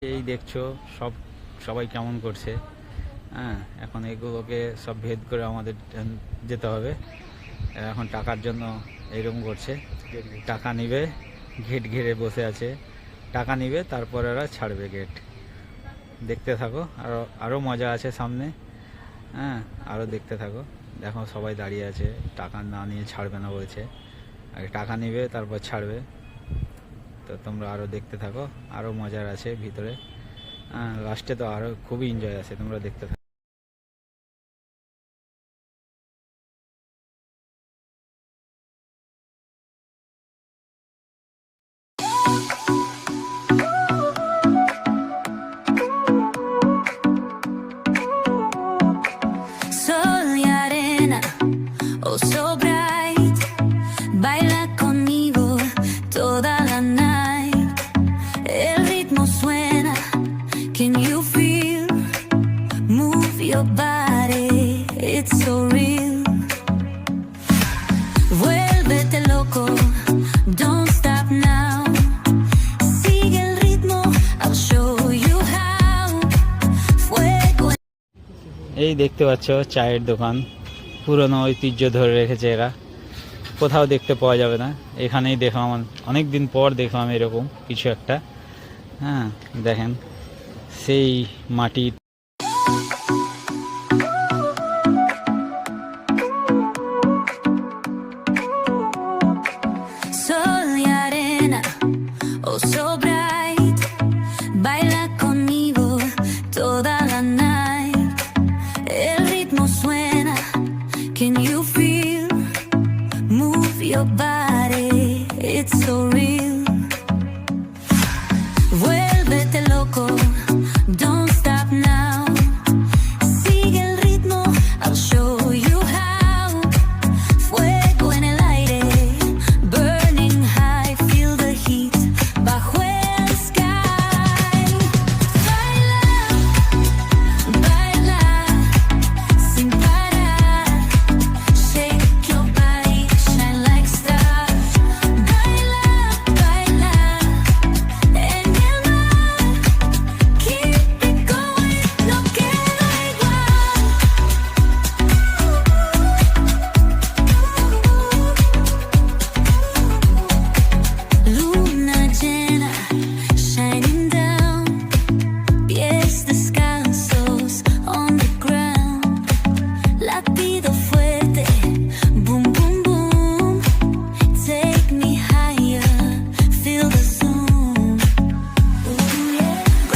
এই দেখছো সবাই কেমন করছে। হ্যাঁ, এখন এগুলোকে সব ভেদ করে আমাদের যেতে হবে। এখন টাকার জন্য এরকম করছে, টাকা নিবে, গেট ঘিরে বসে আছে, টাকা নিবে তারপর ওরা ছাড়বে গেট। দেখতে থাকো, আরও মজা আছে সামনে। হ্যাঁ, আরও দেখতে থাকো। দেখো সবাই দাঁড়িয়ে আছে, টাকা না নিয়ে ছাড়বে না বলছে, আগে টাকা নিবে তারপর ছাড়বে। তো তোমরা আরও দেখতে থাকো, আরও মজার আছে ভিতরে। লাস্টে তো আরও খুবই এনজয় আছে, তোমরা দেখতে থাকো। Sol y arena, oh so bright, baila conmigo toda la night. El ritmo suena, can you feel? Move your body, it's so real. Vuélvete loco, don't stop now. Sigue el ritmo, I'll show you how. Fuego. এই দেখতে পাচ্ছ চায়ের দোকান, পুরনো ঐতিহ্য ধরে রেখেছে এরা, কোথাও দেখতে পাওয়া যাবে না। এখানেই দেখলাম, অনেক দিন পর দেখলাম এরকম কিছু একটা। হ্যাঁ, দেখেন সেই মাটির Sol y arena, oh so bright, baila conmigo